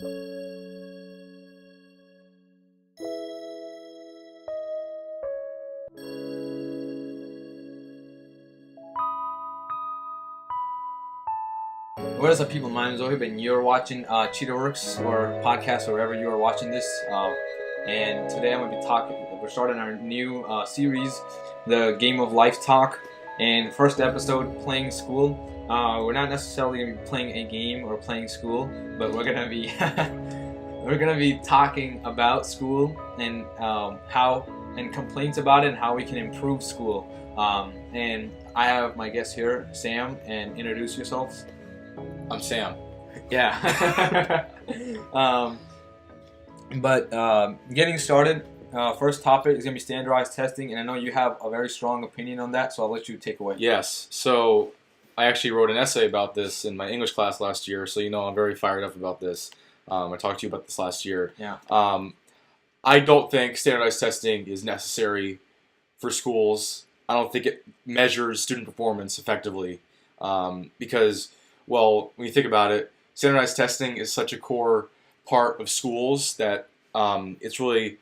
What is up, people? My name is Zohaib, and you're watching CHEETAH Works or podcast or wherever you are watching this. And today I'm going to be talking. We're starting our new series, the Game of Life Talk. And first episode, playing school. We're not necessarily going to be playing a game or playing school, but we're going to be talking about school and how and complaints about it and how we can improve school. And I have my guest here, Sam, and introduce yourselves. I'm Sam. Yeah. Getting started, first topic is going to be standardized testing, and I know you have a very strong opinion on that, so I'll let you take away. Yes. So I actually wrote an essay about this in my English class last year, so I'm very fired up about this. I talked to you about this last year. Yeah. I don't think standardized testing is necessary for schools. I don't think it measures student performance effectively because, well, when you think about it, standardized testing is such a core part of schools that it's really,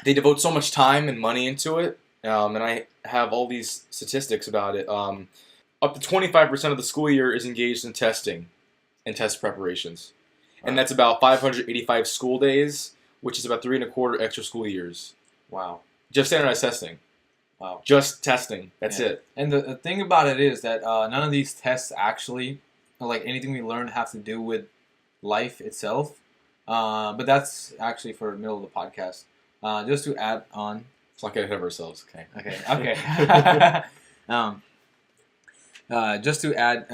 they devote so much time and money into it, and I have all these statistics about it. Up to 25% of the school year is engaged in testing and test preparations, and that's about 585 school days, which is about 3¼ extra school years. Wow. Just standardized testing. Wow. Just testing. That's it. And the thing about it is that none of these tests actually, like anything we learn, have to do with life itself. But that's actually for the middle of the podcast. Just to add on. Let's not get ahead of ourselves. Okay. Just to add,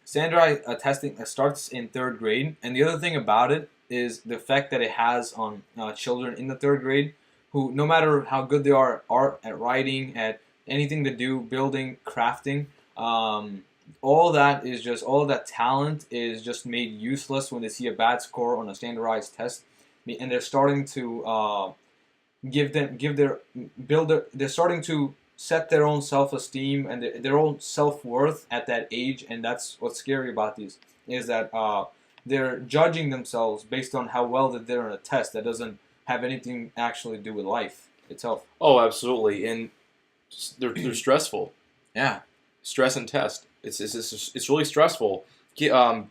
standardized testing starts in 3rd grade. And the other thing about it is the effect that it has on children in the 3rd grade, who, no matter how good they are at writing, at anything to do, building, crafting, all that talent is just made useless when they see a bad score on a standardized test, and they're starting to they're starting to set their own self-esteem and their own self-worth at that age, and that's what's scary about these, is that they're judging themselves based on how well that they're on a test that doesn't have anything actually to do with life itself. Oh, absolutely, and they're stressful. Yeah, stress and test. It's really stressful. You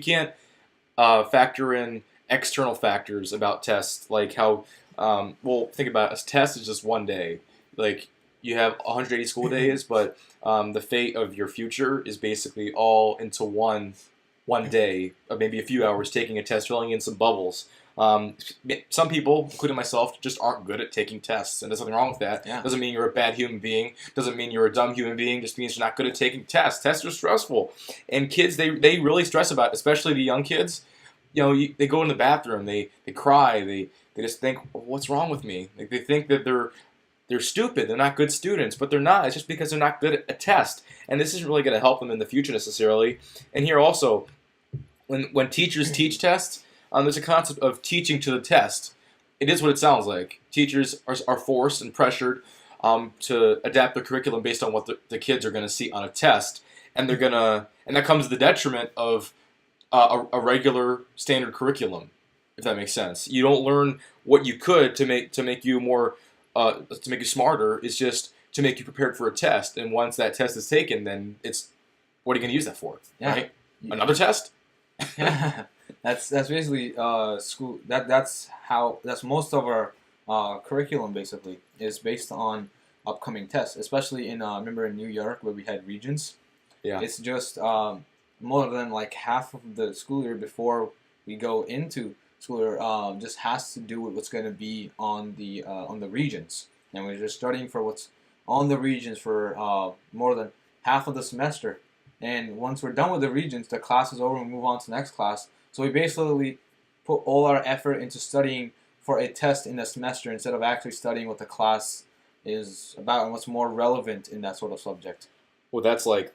can't factor in external factors about tests, like how think about it. A test is just one day. Like, you have 180 school days, but the fate of your future is basically all into one day, or maybe a few hours taking a test, filling in some bubbles. Some people, including myself, just aren't good at taking tests, and there's nothing wrong with that. Yeah. Doesn't mean you're a bad human being. Doesn't mean you're a dumb human being. Just means you're not good at taking tests. Tests are stressful, and kids they really stress about it, especially the young kids. They go in the bathroom, they cry, they just think, what's wrong with me? Like, they think that they're stupid, they're not good students, but they're not. It's just because they're not good at a test, and this isn't really going to help them in the future necessarily. And here also, when teachers teach tests, there's a concept of teaching to the test. It is what it sounds like. Teachers are forced and pressured to adapt their curriculum based on what the kids are going to see on a test, and that comes to the detriment of a regular standard curriculum, if that makes sense. You don't learn what you could to make you more to make you smarter. It's just to make you prepared for a test, and once that test is taken, then it's, what are you going to use that for? Yeah. Right? Another test? Yeah. That's basically school. That's most of our curriculum basically is based on upcoming tests, especially in remember in New York where we had Regents. Yeah. It's just more than like half of the school year before we go into school year just has to do with what's going to be on the Regents, and we're just studying for what's on the Regents for more than half of the semester. And once we're done with the Regents, the class is over and we move on to the next class. So we basically put all our effort into studying for a test in the semester instead of actually studying what the class is about and what's more relevant in that sort of subject. Well, that's like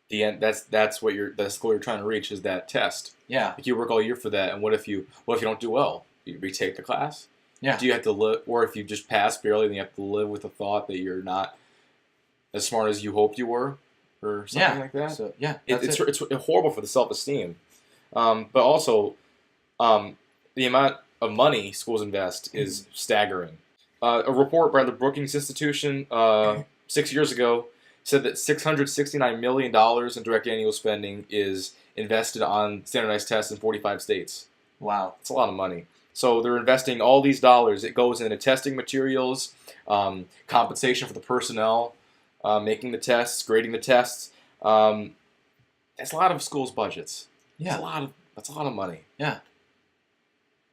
the end. That's what the school you're trying to reach is that test. Yeah. Like, you work all year for that, and what if you don't do well? You retake the class? Yeah. Do you have to live, or if you just pass barely, then you have to live with the thought that you're not as smart as you hoped you were, or something like that? So yeah, It's horrible for the self-esteem. But also, the amount of money schools invest is staggering. A report by the Brookings Institution 6 years ago said that $669 million in direct annual spending is invested on standardized tests in 45 states. Wow. It's a lot of money. So they're investing all these dollars. It goes into testing materials, compensation for the personnel, making the tests, grading the tests. That's a lot of schools' budgets. Yeah. That's a lot of money. Yeah.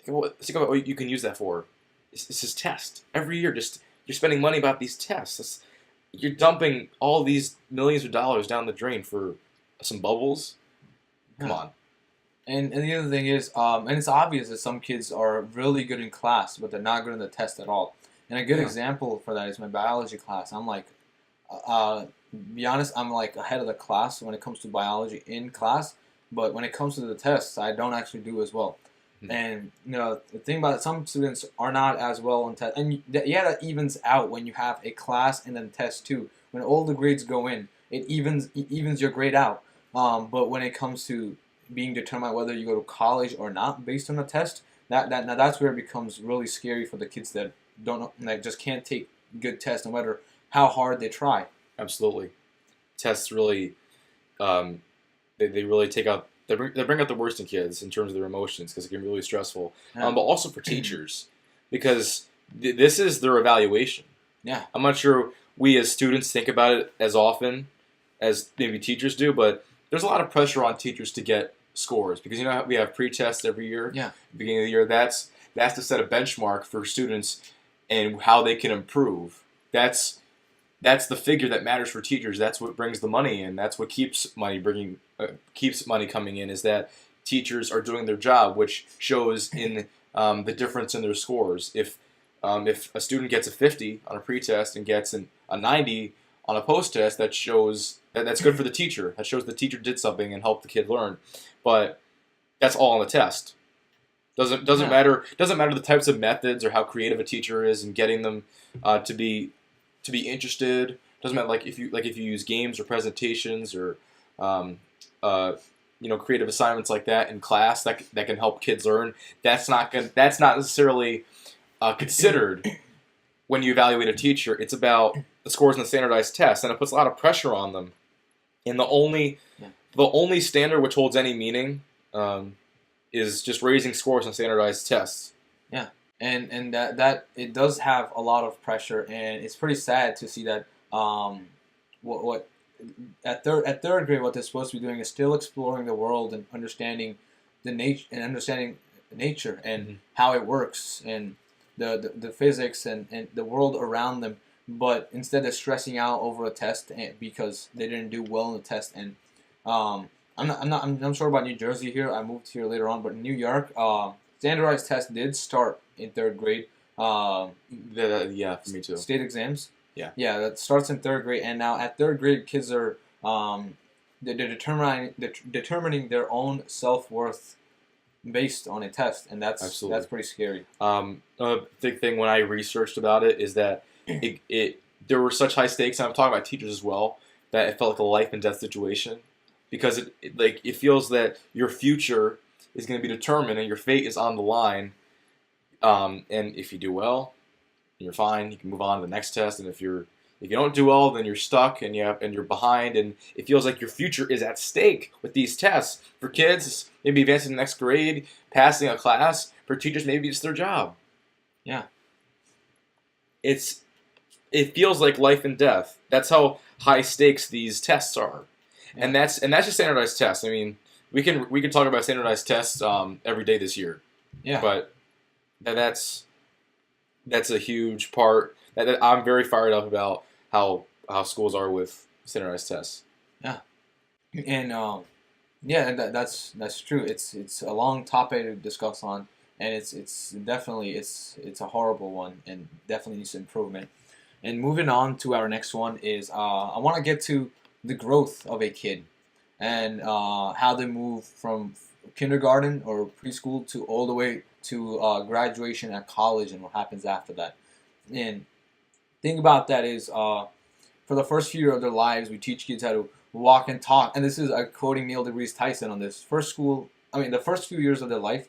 Think about what you can use that for. It's just test every year. Just you're spending money about these tests. You're dumping all these millions of dollars down the drain for some bubbles. Come on. And the other thing is, and it's obvious that some kids are really good in class, but they're not good in the test at all. And a good example for that is my biology class. I'm like, be honest, I'm like ahead of the class when it comes to biology in class, but when it comes to the tests, I don't actually do as well. Mm-hmm. And the thing about it, some students are not as well on test, and that evens out when you have a class and then test too. When all the grades go in, it evens your grade out. But when it comes to being determined whether you go to college or not based on a test, that's where it becomes really scary for the kids that just can't take good tests no matter how hard they try. Absolutely, tests really, they really take out. They bring out the worst in kids in terms of their emotions because it can be really stressful. Yeah. But also for teachers because this is their evaluation. Yeah, I'm not sure we as students think about it as often as maybe teachers do, but there's a lot of pressure on teachers to get scores because we have pre-tests every year. Yeah. At the beginning of the year, that's to set a benchmark for students and how they can improve. That's the figure that matters for teachers. That's what brings the money in. That's what keeps money coming in. Is that teachers are doing their job, which shows in the difference in their scores. If a student gets a 50 on a pre-test and gets a 90 on a post-test, that shows that's good for the teacher. That shows the teacher did something and helped the kid learn. But that's all on the test. Doesn't matter the types of methods or how creative a teacher is in getting them to be interested. Doesn't matter if you use games or presentations or creative assignments like that in class that can help kids learn. That's not necessarily considered when you evaluate a teacher. It's about the scores in the standardized tests, and it puts a lot of pressure on them. And the only standard which holds any meaning is just raising scores on standardized tests. Yeah, and that it does have a lot of pressure, and it's pretty sad to see that what at third grade what they're supposed to be doing is still exploring the world and understanding nature and how it works and the physics and the world around them. But instead they're stressing out over a test because they didn't do well in the test. And I'm not sure about New Jersey here. I moved here later on, but in New York, standardized tests did start in third grade. Yeah, for me too. State exams. Yeah, that starts in third grade, and now at third grade, kids are they're determining their own self-worth based on a test, and that's pretty scary. A big thing when I researched about it is that there were such high stakes, and I'm talking about teachers as well, that it felt like a life and death situation because it feels that your future is going to be determined and your fate is on the line. And if you do well, you're fine. You can move on to the next test, and if you don't do well, then you're stuck and you're behind, and it feels like your future is at stake with these tests. For kids, maybe advancing to the next grade, passing a class. For teachers, maybe it's their job. Yeah, it feels like life and death. That's how high stakes these tests are, and that's just standardized tests. I mean, we can talk about standardized tests every day this year. Yeah, but that's a huge part that I'm very fired up about how schools are with standardized tests. Yeah, and that's true. It's a long topic to discuss on, and it's definitely a horrible one, and definitely needs improvement. And moving on to our next one is I want to get to the growth of a kid and how they move from kindergarten or preschool to all the way to graduation at college and what happens after that. And thing about that is for the first few years of their lives, we teach kids how to walk and talk. And this is quoting Neil deGrasse Tyson on this. First, school I mean, the first few years of their life,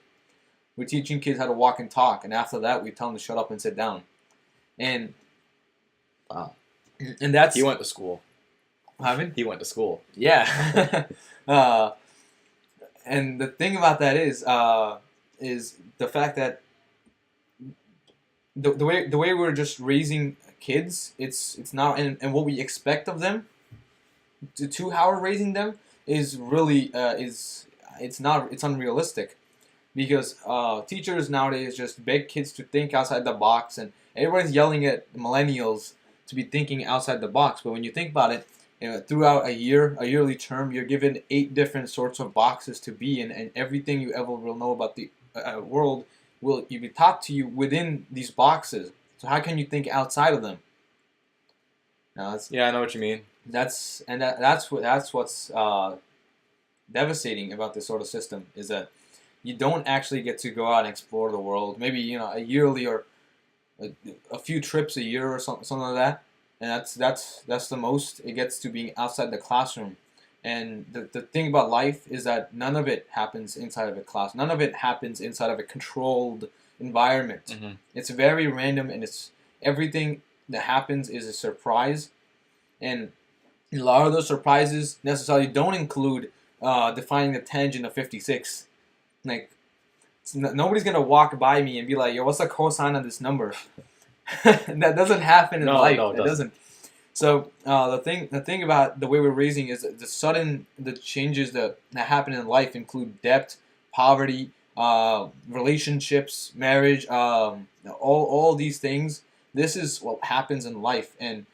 we're teaching kids how to walk and talk, and after that, we tell them to shut up and sit down. And Wow. and that's He went to school. Haven't? He went to school. Yeah. And the thing about that is the fact that the way we're just raising kids, it's not, and what we expect of them to how we're raising them is really it's unrealistic, because teachers nowadays just beg kids to think outside the box, and everybody's yelling at millennials to be thinking outside the box. But when you think about it, throughout a yearly term, you're given 8 different sorts of boxes to be in, and everything you ever will know about the world will be taught to you within these boxes. So how can you think outside of them? Now, Yeah, I know what you mean. that's what's devastating about this sort of system, is that you don't actually get to go out and explore the world. Maybe a yearly or a few trips a year or something like that, and that's the most it gets to being outside the classroom. And the thing about life is that none of it happens inside of a class. None of it happens inside of a controlled environment. Mm-hmm. It's very random, and it's everything that happens is a surprise. And a lot of those surprises necessarily don't include defining the tangent of 56. Like, nobody's gonna walk by me and be like, "Yo, what's the cosine of this number?" That doesn't happen in life. No, it doesn't. So the thing about the way we're raising is the changes that happen in life include debt, poverty, relationships, marriage, all these things. This is what happens in life, and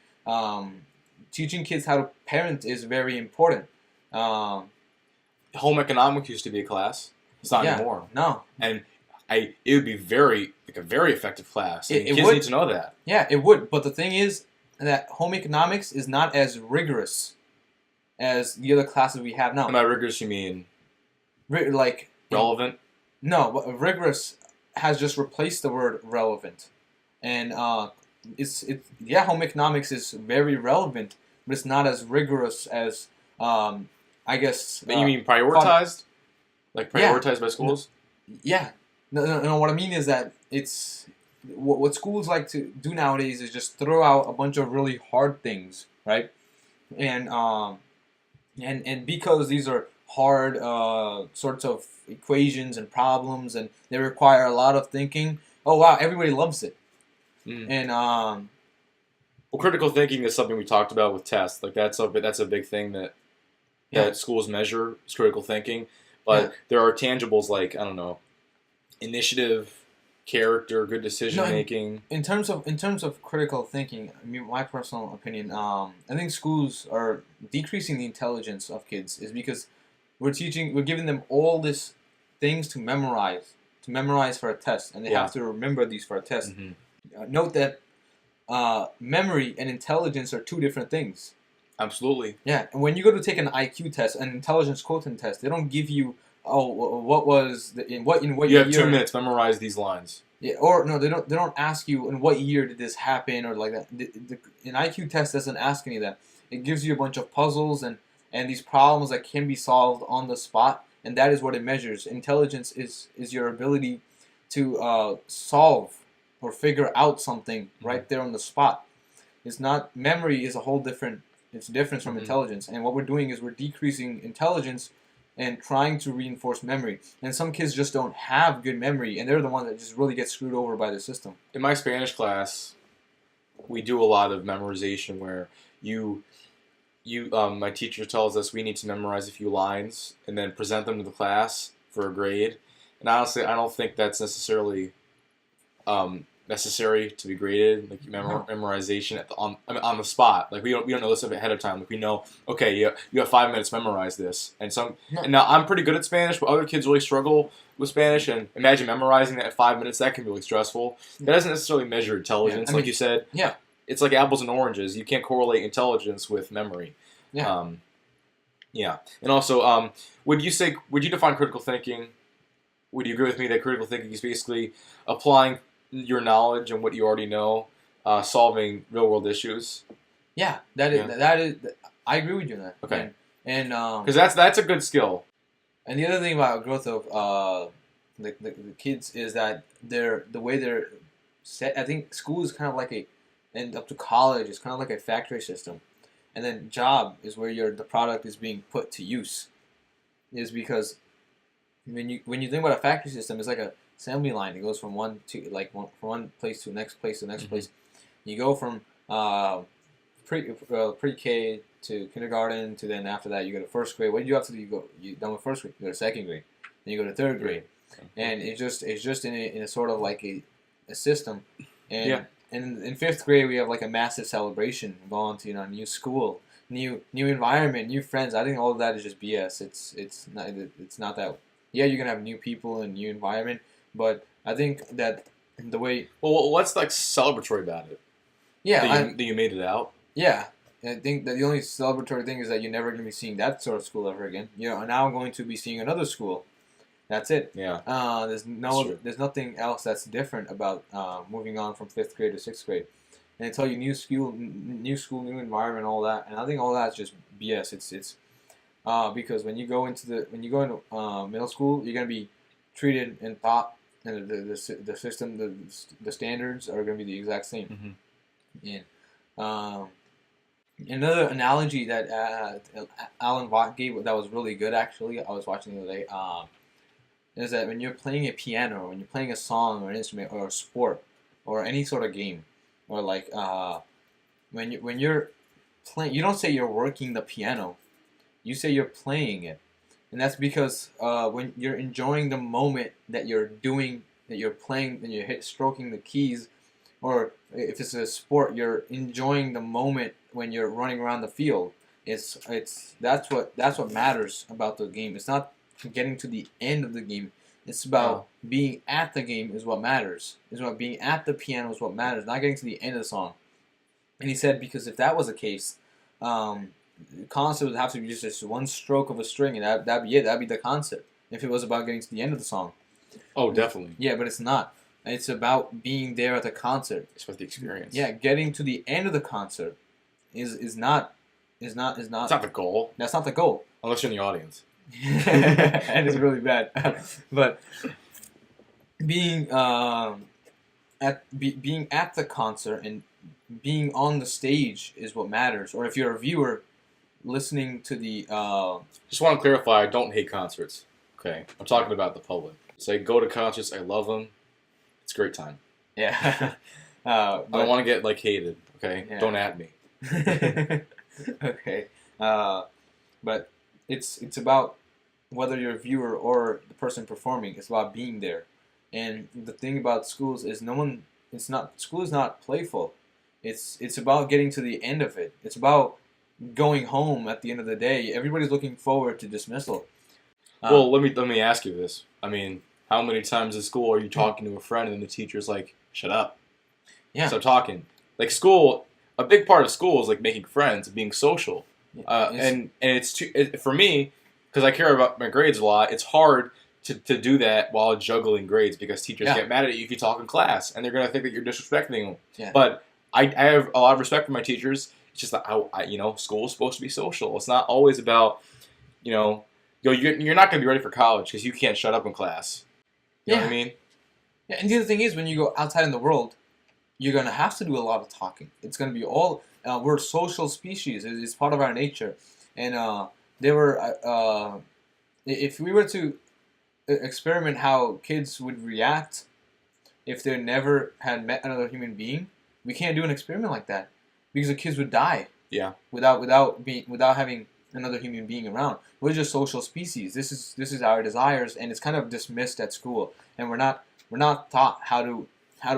teaching kids how to parent is very important. Home economics used to be a class. It's not anymore. No. And it would be a very effective class. And kids need to know that. Yeah, it would. But the thing is that home economics is not as rigorous as the other classes we have now. And by rigorous, you mean like relevant? No, but rigorous has just replaced the word relevant, and home economics is very relevant, but it's not as rigorous as I guess. But you mean prioritized? Like prioritized by schools? Yeah. No. What I mean is that it's what schools like to do nowadays is just throw out a bunch of really hard things, right? And because these are hard sorts of equations and problems, and they require a lot of thinking. Oh wow, everybody loves it. And well, critical thinking is something we talked about with tests. Like that's a big thing that schools measure is critical thinking. But there are tangibles like, I don't know, initiative, character, good decision making. In terms of critical thinking, I mean, my personal opinion, I think schools are decreasing the intelligence of kids is because we're giving them all these things to memorize for a test, and they have to remember these for a test. Mm-hmm. Note that memory and intelligence are 2 different things. Absolutely. Yeah, and when you go to take an IQ test, an intelligence quotient test, they don't give you what was in what you year. Have 2 minutes, memorize these lines. Yeah, or no, they don't ask you in what year did this happen or like that. An IQ test doesn't ask any of that. It gives you a bunch of puzzles and these problems that can be solved on the spot, and that is what it measures. Intelligence is your ability to solve or figure out something right there on the spot. It's not memory is a whole different. It's different from intelligence, and what we're doing is we're decreasing intelligence and trying to reinforce memory. And some kids just don't have good memory, and they're the ones that just really get screwed over by the system. In my Spanish class, we do a lot of memorization where my teacher tells us we need to memorize a few lines and then present them to the class for a grade. And honestly, I don't think that's necessarily necessary to be graded, like memorization on the spot. Like we don't know this ahead of time. Like we know, okay, you have 5 minutes to memorize this. And now I'm pretty good at Spanish, but other kids really struggle with Spanish. And imagine memorizing that in 5 minutes. That can be really stressful. That doesn't necessarily measure intelligence, like you said. Yeah, it's like apples and oranges. You can't correlate intelligence with memory. Yeah. And also, would you define critical thinking? Would you agree with me that critical thinking is basically applying your knowledge and what you already know, solving real world issues? Yeah, that is. I agree with you on that. Okay, and because that's a good skill. And the other thing about growth of the kids is that the way they're set. I think school is kind of like and up to college is kind of like a factory system, and then job is where the product is being put to use. Is because when you think about a factory system, it's like a assembly line. It goes from from one place to the next place to the next place. You go from pre-K to kindergarten to then after that you go to first grade. What do you have to do? You done with first grade. You go to second grade. Then you go to third grade, and it's just in a sort of like a system. And and in fifth grade we have like a massive celebration. Going to new school, new environment, new friends. I think all of that is just BS. It's not that. Yeah, you're gonna have new people and new environment, but I think that the way. Well, what's like celebratory about it? Yeah, that you made it out. Yeah, I think that the only celebratory thing is that you're never going to be seeing that sort of school ever again. You're now going to be seeing another school. That's it. Yeah. There's nothing else that's different about moving on from fifth grade to sixth grade, and they tell you new school, new environment, all that, and I think all that's just BS. It's because when you go into middle school, you're going to be treated and thought, and the system, the standards are going to be the exact same. And another analogy that Alan Watt gave that was really good, actually, I was watching the other day, is that when you're playing a piano, or when you're playing a song or an instrument or a sport or any sort of game, or like when you're playing, you don't say you're working the piano, you say you're playing it, and that's because when you're enjoying the moment that you're playing, and you're stroking the keys. Or if it's a sport, you're enjoying the moment when you're running around the field. That's what matters about the game. It's not getting to the end of the game. It's about being at the game is what matters. It's about being at the piano is what matters. Not getting to the end of the song. And he said because if that was the case, the concert would have to be just one stroke of a string, and that'd be it. That'd be the concert. If it was about getting to the end of the song. Oh, definitely. Yeah, but it's not. It's about being there at the concert. It's about the experience. Yeah, getting to the end of the concert is not. It's not the goal. That's not the goal. Unless you're in the audience. And it's really bad. But being being at the concert and being on the stage is what matters. Or if you're a viewer, listening to the. Just want to clarify. I don't hate concerts. Okay, I'm talking about the public. So I go to concerts. I love them. It's a great time. Yeah. I don't want to get hated. Okay, yeah. Don't at me. Okay. But it's about whether you're a viewer or the person performing. It's about being there. And the thing about schools is school is not playful. It's about getting to the end of it. It's about going home at the end of the day. Everybody's looking forward to dismissal. Well, let me ask you this. I mean, how many times in school are you talking to a friend and the teacher's like, "Shut up"? Yeah. Stop talking. Like school, a big part of school is like making friends, being social. And for me, because I care about my grades a lot, it's hard to do that while juggling grades because teachers get mad at you if you talk in class and they're gonna think that you're disrespecting them. Yeah. But I have a lot of respect for my teachers. It's just that school is supposed to be social. It's not always about you're not gonna be ready for college because you can't shut up in class. You know what I mean? Yeah, and the other thing is when you go outside in the world, you're going to have to do a lot of talking. It's going to be we're a social species. It's part of our nature. And if we were to experiment how kids would react if they never had met another human being, we can't do an experiment like that because the kids would die. Yeah. Without having another human being around. We're just social species. This is our desires, and it's kind of dismissed at school. And we're not taught how to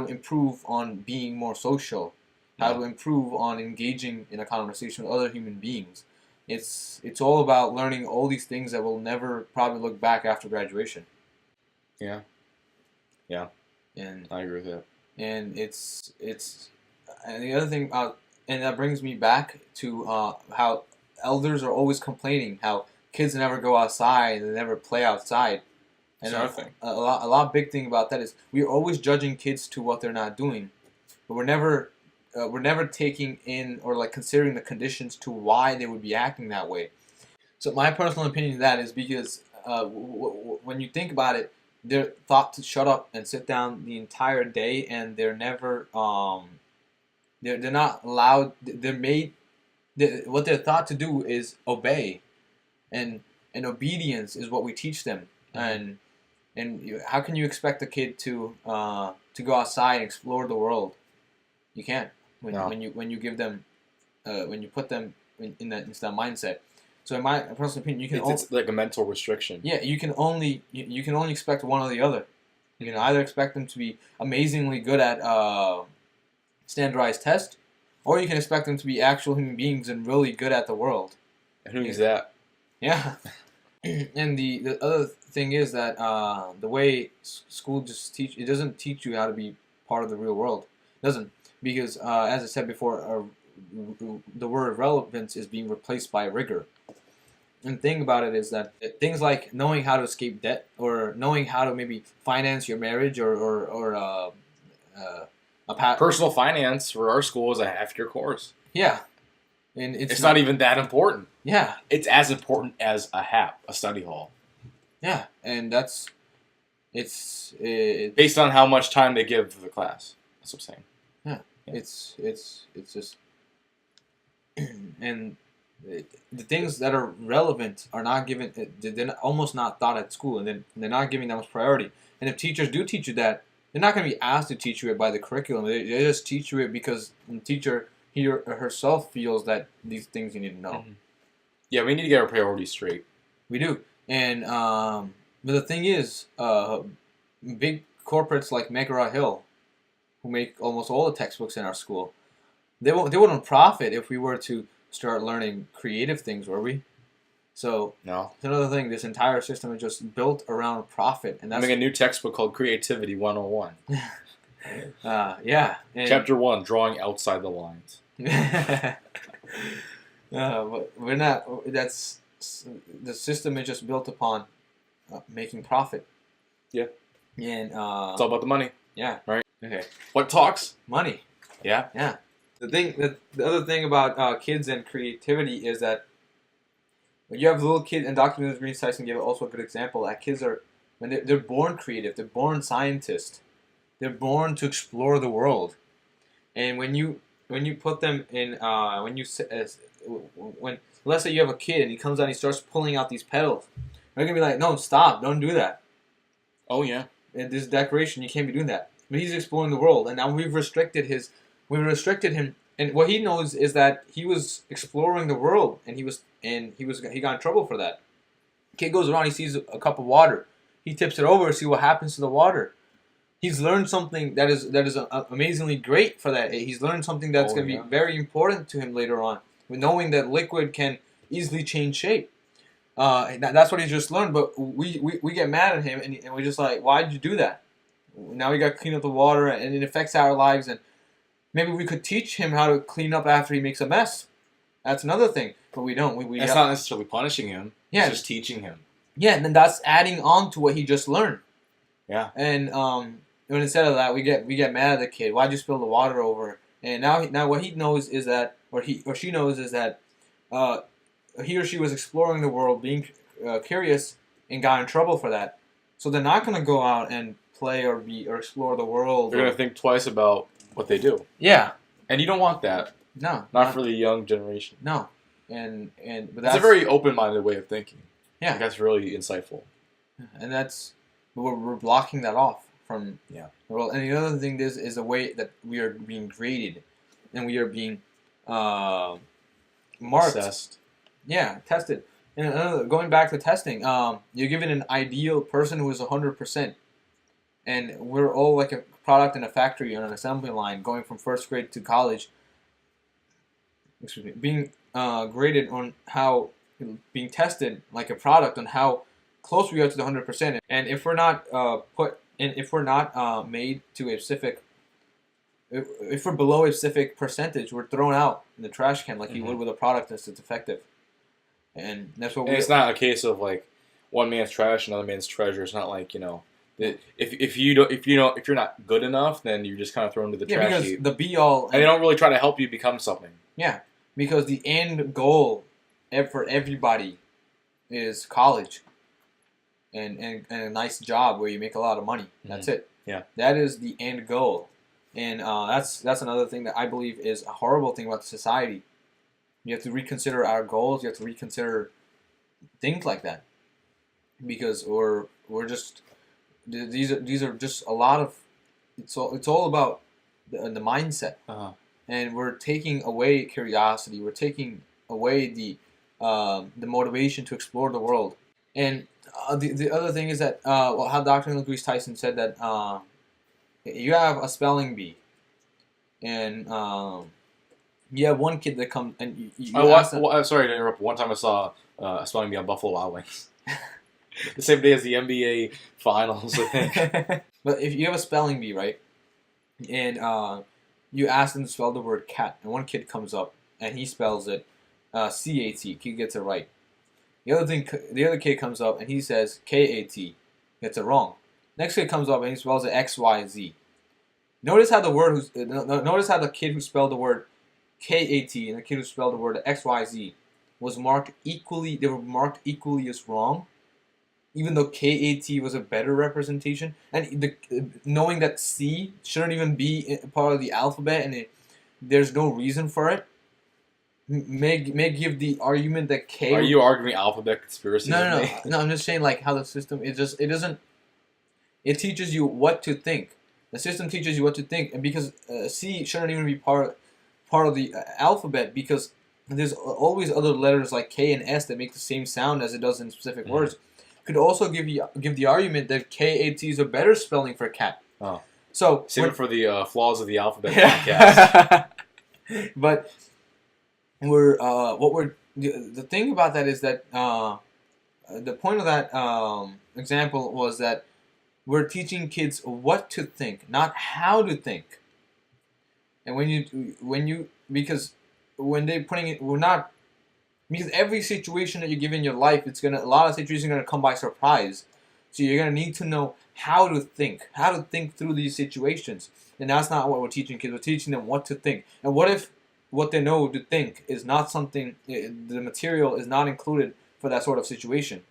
improve on being more social, how to improve on engaging in a conversation with other human beings. It's all about learning all these things that we'll never probably look back after graduation. Yeah. Yeah. And I agree with that. And and the other thing, and that brings me back to how elders are always complaining how kids never go outside and never play outside. And a lot big thing about that is we're always judging kids to what they're not doing, but we're never taking in or considering the conditions to why they would be acting that way. So my personal opinion of that is because when you think about it, they're taught to shut up and sit down the entire day, and they're never they're not allowed. They're made. What they're thought to do is obey, and obedience is what we teach them. And how can you expect a kid to go outside and explore the world? You can't when you give them when you put them in that mindset. So in my personal opinion, you can it's like a mental restriction. Yeah, you can only expect one or the other. You can either expect them to be amazingly good at standardized tests, or you can expect them to be actual human beings and really good at the world. And who's that? Yeah. And the other thing is that the way school it doesn't teach you how to be part of the real world. It doesn't, because as I said before, the word relevance is being replaced by rigor. And the thing about it is that things like knowing how to escape debt, or knowing how to maybe finance your marriage, or personal finance for our school is a half-year course. Yeah. And it's not even that important. Yeah. It's as important as a HAP, a study hall. Yeah, and it's based on how much time they give the class. That's what I'm saying. Yeah. It's just and the things that are relevant are not given. They're almost not taught at school, and they're not giving that much priority. And if teachers do teach you that, they're not going to be asked to teach you it by the curriculum. They just teach you it because the teacher, he or herself, feels that these things you need to know. Mm-hmm. Yeah, we need to get our priorities straight. We do. And but the thing is, big corporates like McGraw-Hill, who make almost all the textbooks in our school, they wouldn't profit if we were to start learning creative things, were we? So no. It's another thing. This entire system is just built around profit, and that's making a new textbook called Creativity 101. Yeah. Chapter 1: Drawing Outside the Lines. But we're not. That's the system is just built upon making profit. Yeah. And it's all about the money. Yeah. Right. Okay. What talks? Money. Yeah. Yeah. The other thing about kids and creativity is that when you have little kids, and Dr. Mills Green Tyson gave also a good example, that kids are, when they're born creative, they're born scientists, they're born to explore the world, and when you put them in when let's say you have a kid and he comes out and he starts pulling out these petals, they're gonna be like, no, stop, don't do that. Oh yeah. And this decoration, you can't be doing that. But he's exploring the world, and now we've restricted him, and what he knows is that he was exploring the world, and he got in trouble for that. Kid goes around, he sees a cup of water, he tips it over to see what happens to the water. He's learned something that is amazingly great for that. He's learned something that's going to be very important to him later on, with knowing that liquid can easily change shape. That's what he just learned. But we get mad at him, and we're just like, why did you do that? Now we got to clean up the water, and it affects our lives. And maybe we could teach him how to clean up after he makes a mess. That's another thing. But we don't. That's not necessarily punishing him. Yeah. It's just teaching him. Yeah, and then that's adding on to what he just learned. Yeah. And when instead of that, we get mad at the kid. Why'd you spill the water over? And now what he knows is that, or he or she knows is that, he or she was exploring the world, being curious, and got in trouble for that. So they're not going to go out and play or explore the world. They're going to think twice about what they do. Yeah. And you don't want that. No. Not for the young generation. No. But that's a very open-minded way of thinking. Yeah. Like, that's really insightful. And we're blocking that off from the world. And the other thing is the way that we are being graded, and we are being marked. Assessed. Yeah, tested. And going back to testing, you're given an ideal person who is 100%. And we're all like a product in a factory on an assembly line, going from first grade to college. Being graded on how, being tested like a product on how close we are to the 100%. And if we're not made to a specific, if we're below a specific percentage, we're thrown out in the trash can like you would with a product that's defective. And that's what. And it's not a case of like one man's trash, another man's treasure. It's not like, if you're not good enough, then you're just kind of thrown to the trash heap. The be all, and they don't really try to help you become something. Yeah, because the end goal for everybody is college. and a nice job where you make a lot of money. That's it. Yeah. That is the end goal. And that's another thing that I believe is a horrible thing about society. You have to reconsider our goals. You have to reconsider things like that, because we're just these are just a lot of it's all about the mindset, and we're taking away curiosity. We're taking away the motivation to explore the world. And the other thing is that how Dr. Neil deGrasse Tyson said that you have a spelling bee, and you have one kid that comes and I'm sorry to interrupt. One time I saw a spelling bee on Buffalo Wild Wings. The same day as the NBA Finals, I think. But if you have a spelling bee, right, and you ask them to spell the word cat, and one kid comes up and he spells it C-A-T. He gets it right. The other kid comes up and he says K-A-T. Gets it wrong. Next kid comes up and he spells it X-Y-Z. Notice how the kid who spelled the word K-A-T and the kid who spelled the word X-Y-Z was marked equally. They were marked equally as wrong, even though K-A-T was a better representation. And knowing that C shouldn't even be part of the alphabet and there's no reason for it, may give the argument that K... Are you arguing alphabet conspiracy? No, I'm just saying like how the system, it doesn't... It teaches you what to think. The system teaches you what to think, and because C shouldn't even be part of the alphabet, because there's always other letters like K and S that make the same sound as it does in specific words. Could also give the argument that K-A-T is a better spelling for cat. Oh. So save it for the flaws of the alphabet podcast. But the thing about that is that the point of that example was that we're teaching kids what to think, not how to think. And because every situation that you give in your life, a lot of situations are gonna come by surprise. So you're gonna need to know how to think through these situations. And that's not what we're teaching kids. We're teaching them what to think. And what if what they know to think is not something, the material is not included for that sort of situation?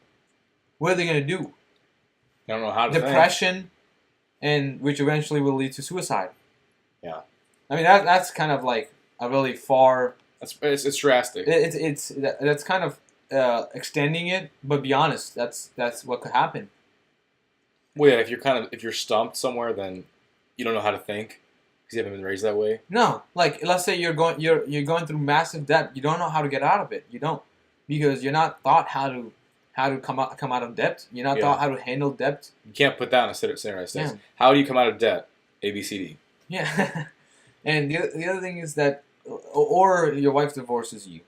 What are they gonna do? I don't know how to Depression, and which eventually will lead to suicide. Yeah. I mean that's kind of like a really far. It's drastic. That's kind of extending it, but be honest, that's what could happen. Well, yeah, if you're stumped somewhere, then you don't know how to think because you haven't been raised that way. No, like let's say you're going through massive debt, you don't know how to get out of it. You don't, because you're not taught how to come out of debt. You're not taught how to handle debt. You can't put down a standardized test. Yeah. How do you come out of debt? A, B, C, D. Yeah. And the other thing is that, or your wife divorces you.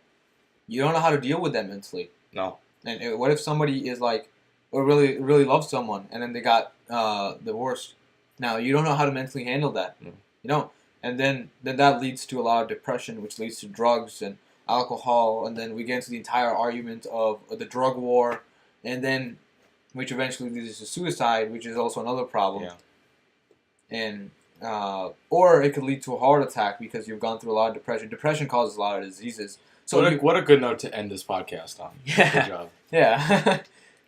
You don't know how to deal with that mentally. No. And what if somebody is like, or really, really loves someone, and then they got divorced? Now, you don't know how to mentally handle that. Mm. You know? And then that leads to a lot of depression, which leads to drugs and alcohol, and then we get into the entire argument of the drug war, and then which eventually leads to suicide, which is also another problem. Yeah. And or it could lead to a heart attack because you've gone through a lot of depression. Depression causes a lot of diseases. So what a good note to end this podcast on. Yeah. Good job. Yeah.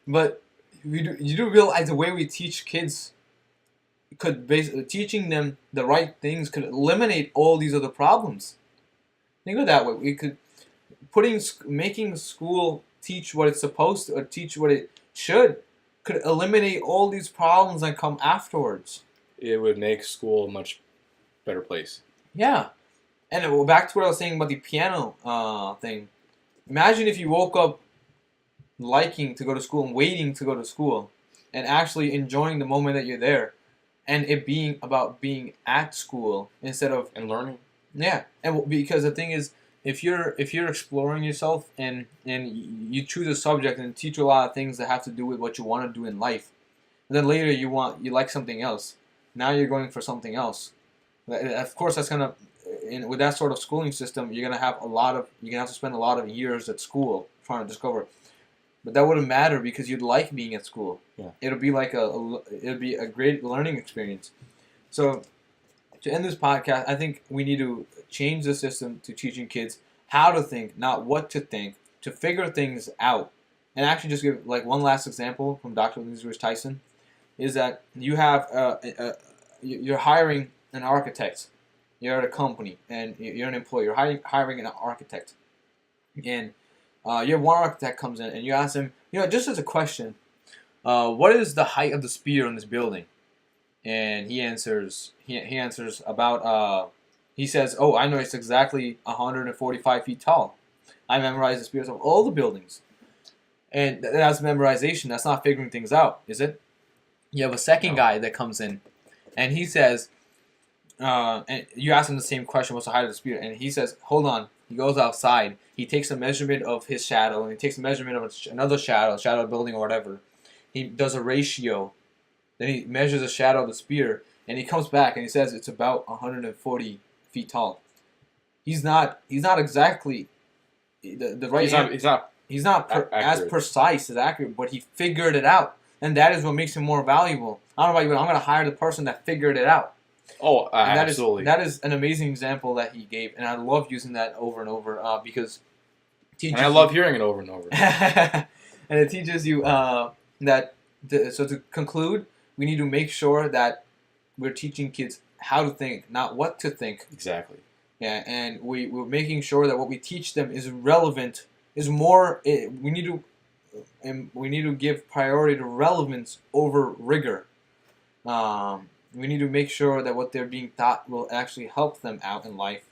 But you do realize the way we teach kids could teaching them the right things could eliminate all these other problems. Think of it that way. We could making school teach what it's supposed to, or teach what it should, could eliminate all these problems that come afterwards. It would make school a much better place. Yeah. And back to what I was saying about the piano thing. Imagine if you woke up liking to go to school and waiting to go to school and actually enjoying the moment that you're there, and it being about being at school instead of... And learning. Yeah. And because the thing is, if you're exploring yourself and you choose a subject and teach you a lot of things that have to do with what you want to do in life, and then later you like something else. Now you're going for something else. Of course, that's gonna with that sort of schooling system, you're gonna have to spend a lot of years at school trying to discover. But that wouldn't matter because you'd like being at school. Yeah. It'll be like a great learning experience. So to end this podcast, I think we need to change the system to teaching kids how to think, not what to think, to figure things out. And actually, just give like one last example from Dr. Elizabeth Tyson is that you have you're hiring an architect. You're at a company and you're an employee. You're hiring an architect, and you have one architect comes in and you ask him, just as a question, what is the height of the spear in this building? And he answers about he says, oh, I know it's exactly 145 feet tall. I memorized the spears of all the buildings. And that's memorization. That's not figuring things out, is it? You have a second guy that comes in, and he says, and you ask him the same question, what's the height of the spear? And he says, hold on. He goes outside. He takes a measurement of his shadow, and he takes a measurement of another shadow of the building or whatever. He does a ratio. Then he measures the shadow of the spear, and he comes back and he says it's about 140 feet tall. He's not exactly the right. He's not as precise as accurate, but he figured it out, and that is what makes him more valuable. I don't know about you, but I'm going to hire the person that figured it out. Oh, absolutely. That is an amazing example that he gave, and I love using that over and over because and I love hearing it over and over. And it teaches you that. So to conclude, we need to make sure that we're teaching kids how to think, not what to think. Exactly. Yeah, and we're making sure that what we teach them is relevant. Is more. We need to give priority to relevance over rigor. We need to make sure that what they're being taught will actually help them out in life,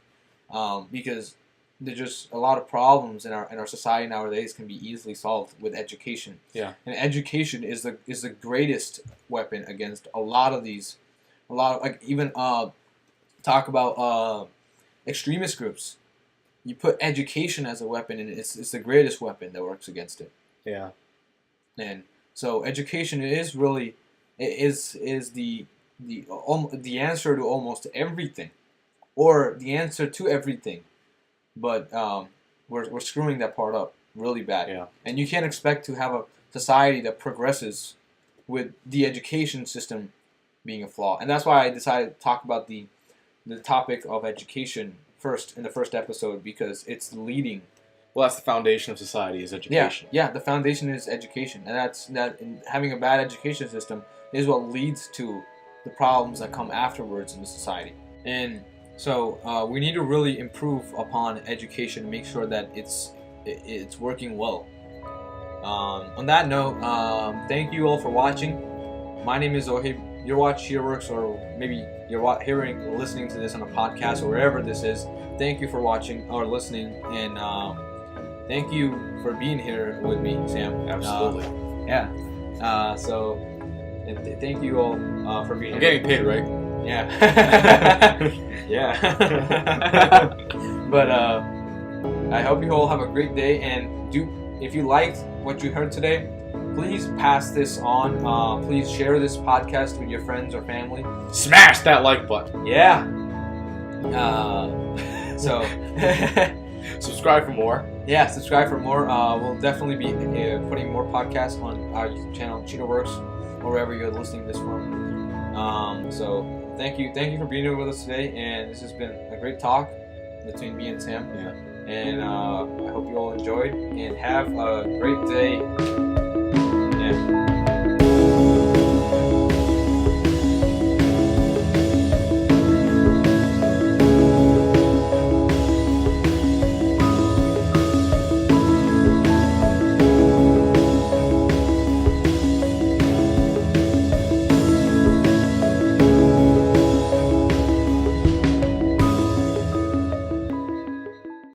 because there's just a lot of problems in our society nowadays can be easily solved with education. Yeah. And education is the greatest weapon against a lot of like even talk about extremist groups. You put education as a weapon, and it's the greatest weapon that works against it. Yeah. And so education is really is the answer to almost everything, or the answer to everything. But we're screwing that part up really bad. Yeah. And you can't expect to have a society that progresses with the education system being a flaw. And that's why I decided to talk about the topic of education first in the first episode, because it's leading. Well, that's the foundation of society is education. Yeah, the foundation is education, and having a bad education system is what leads to the problems that come afterwards in the society. And so we need to really improve upon education, make sure that it's working well. On that note, thank you all for watching. My name is Zohaib. You're watching CHEETAH, or maybe you're listening to this on a podcast or wherever this is. Thank you for watching or listening, and thank you for being here with me, Sam. Absolutely. So thank you all for being I'm here. getting paid, right? Yeah. Yeah. But I hope you all have a great day, and if you liked what you heard today, please pass this on. Please share this podcast with your friends or family. Smash that like button. Yeah. So subscribe for more. Yeah, subscribe for more. We'll definitely be putting more podcasts on our YouTube channel, CHEETAH, or wherever you're listening to this from. So thank you for being here with us today, and this has been a great talk between me and Sam. Yeah. And I hope you all enjoyed, and have a great day. Yeah.